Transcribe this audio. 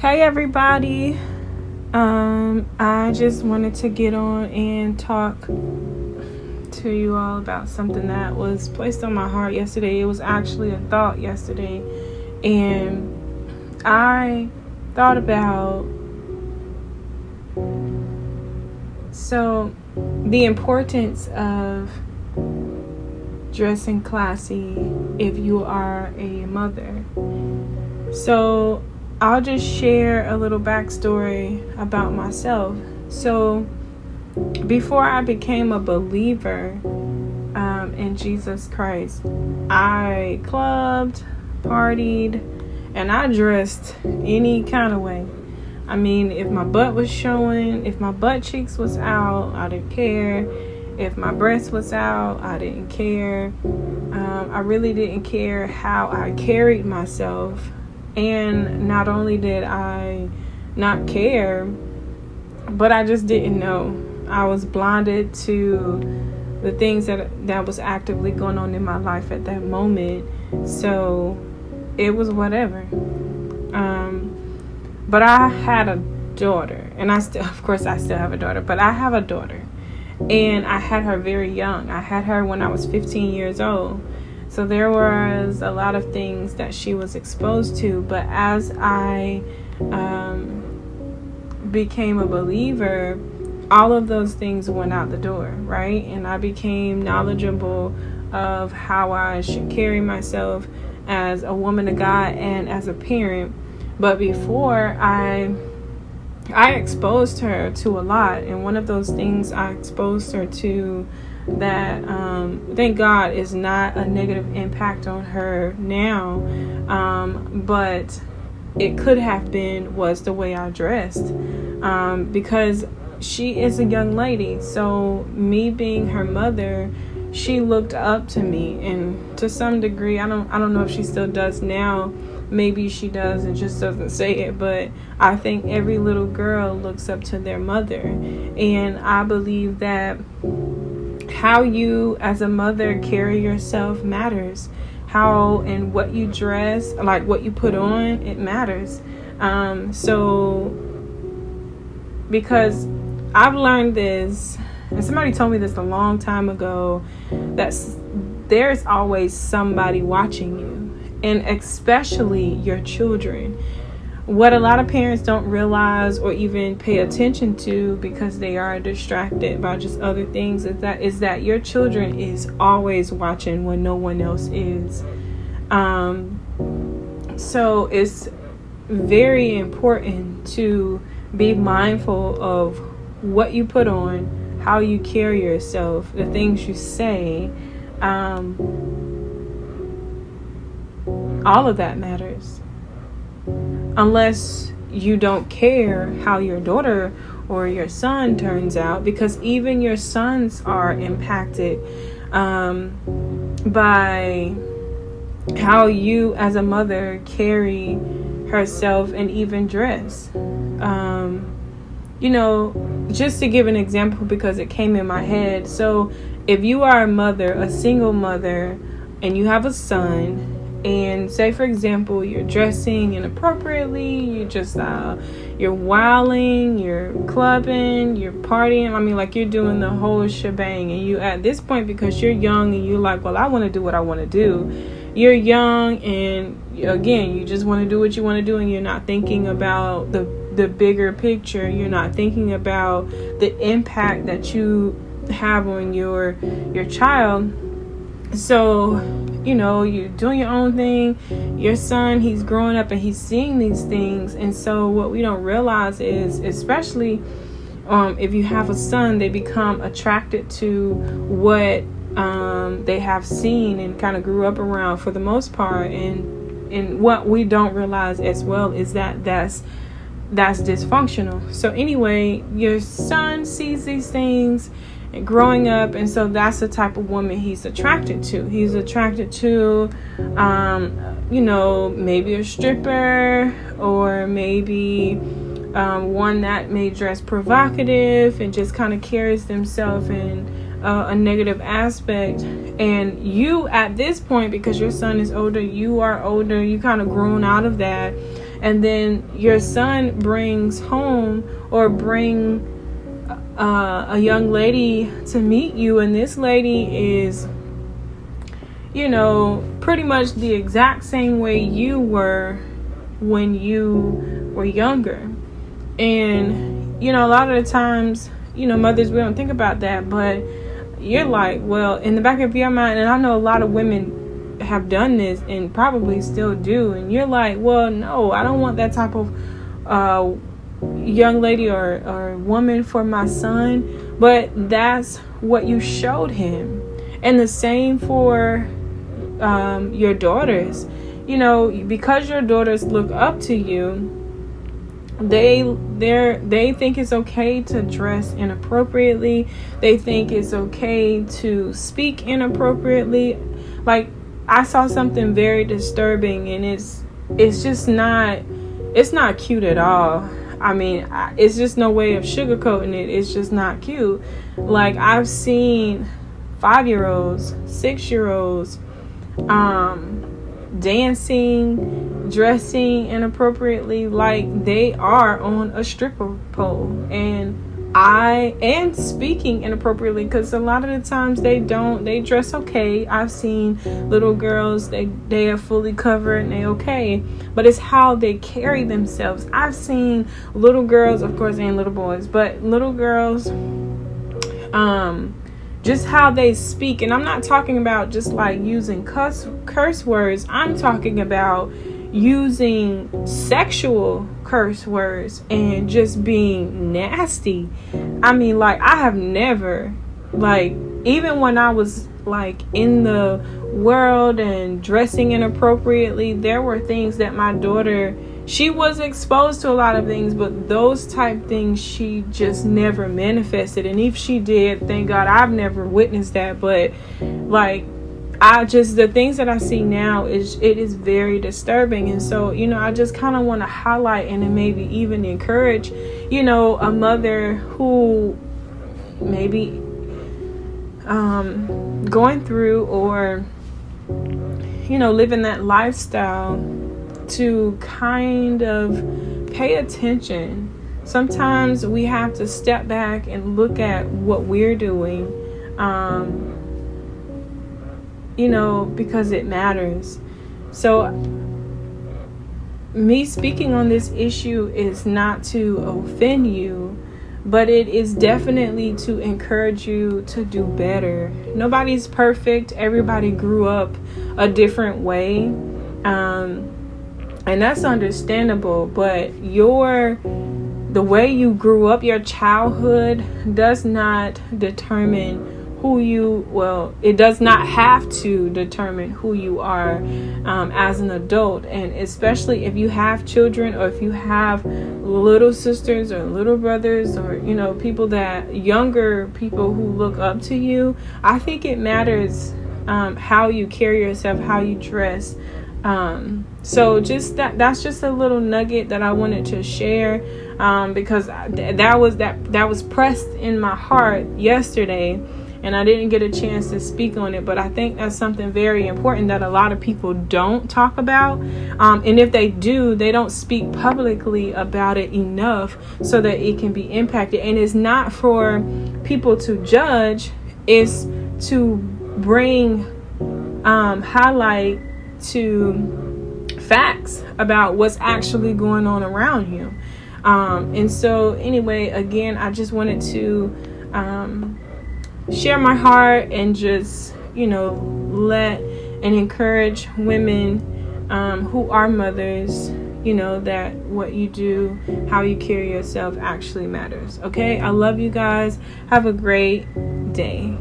Hey everybody. I just wanted to get on and talk to you all about something that was placed on my heart yesterday. It was actually a thought yesterday, and I thought about the importance of dressing classy if you are a mother. So I'll just share a little backstory about myself. So before I became a believer in Jesus Christ, I clubbed, partied, and I dressed any kind of way. I mean, if my butt was showing, if my butt cheeks was out, I didn't care. If my breast was out, I didn't care. I really didn't care how I carried myself. And not only did I not care, but I just didn't know. I was blinded to the things that was actively going on in my life at that moment. So it was whatever. But I had a daughter, and I still have a daughter, but I have a daughter. And I had her very young. I had her when I was 15 years old. So there was a lot of things that she was exposed to. But as I became a believer, all of those things went out the door, right? And I became knowledgeable of how I should carry myself as a woman of God and as a parent. But before, I exposed her to a lot. And one of those things I exposed her to that thank God is not a negative impact on her now, but it could have been, was the way I dressed, because she is a young lady. So me being her mother, she looked up to me, and to some degree, I don't know if she still does now. Maybe she does and just doesn't say it, but I think every little girl looks up to their mother. And I believe that how you as a mother carry yourself matters. How and what you dress, like what you put on, it matters. So because I've learned this, and somebody told me this a long time ago, that there's always somebody watching you. And especially your children. What a lot of parents don't realize or even pay attention to, because they are distracted by just other things, is that your children is always watching when no one else is. So it's very important to be mindful of what you put on, how you carry yourself, the things you say. All of that matters. Unless you don't care how your daughter or your son turns out, because even your sons are impacted by how you as a mother carry herself and even dress. Just to give an example, because it came in my head. So if you are a mother, a single mother, and you have a son, and say, for example, you're dressing inappropriately, you're wilding, you're clubbing, you're partying. I mean, like, you're doing the whole shebang. And you, at this point, because you're young and you're like, well, I want to do what I want to do. You're young, and again, you just want to do what you want to do, and you're not thinking about the bigger picture. You're not thinking about the impact that you have on your child. So, you're doing your own thing. Your son, he's growing up and he's seeing these things. And so what we don't realize is, especially if you have a son, they become attracted to what they have seen and kind of grew up around for the most part. And what we don't realize as well is that's dysfunctional. So anyway, your son sees these things and growing up, and so that's the type of woman he's attracted to. He's attracted to, maybe a stripper, or maybe one that may dress provocative and just kind of carries themselves in a negative aspect. And you, at this point, because your son is older, you are older, you kind of grown out of that. and then your son brings home or bring a young lady to meet you, and this lady is, pretty much the exact same way you were when you were younger. And a lot of the times, mothers, we don't think about that, but you're like, well, in the back of your mind, and I know a lot of women have done this and probably still do, and you're like, well, no, I don't want that type of young lady or woman for my son. But that's what you showed him. And the same for your daughters. Because your daughters look up to you, they think it's okay to dress inappropriately. They think it's okay to speak inappropriately. Like, I saw something very disturbing, and it's just not cute at all. I mean, it's just no way of sugarcoating it. It's just not cute. Like, I've seen 5-year-olds, 6-year-olds dancing, dressing inappropriately, like they are on a stripper pole, and speaking inappropriately, because a lot of the times they dress okay. I've seen little girls, they are fully covered and they okay, but it's how they carry themselves. I've seen little girls, of course, and little boys, but little girls, just how they speak. And I'm not talking about just like using curse words. I'm talking about using sexual curse words and just being nasty. I mean, like, I have never, like, even when I was like in the world and dressing inappropriately, there were things that my daughter, she was exposed to a lot of things, but those type things she just never manifested. And if she did, thank God I've never witnessed that. But like, the things that I see now it is very disturbing. And so, I just kind of want to highlight and then maybe even encourage, a mother who maybe going through or, living that lifestyle, to kind of pay attention. Sometimes we have to step back and look at what we're doing, because it matters. So me speaking on this issue is not to offend you, but it is definitely to encourage you to do better. Nobody's perfect. Everybody grew up a different way. And that's understandable, but the way you grew up, your childhood does not determine it does not have to determine who you are as an adult. And especially if you have children, or if you have little sisters or little brothers, or younger people who look up to you, I think it matters how you carry yourself, how you dress. So just that's just a little nugget that I wanted to share, because that was pressed in my heart yesterday, and I didn't get a chance to speak on it. But I think that's something very important that a lot of people don't talk about, and if they do, they don't speak publicly about it enough so that it can be impacted. And it's not for people to judge, it's to bring highlight to facts about what's actually going on around you. And so anyway, again, I just wanted to share my heart and just, let and encourage women who are mothers, that what you do, how you carry yourself actually matters. Okay? I love you guys. Have a great day.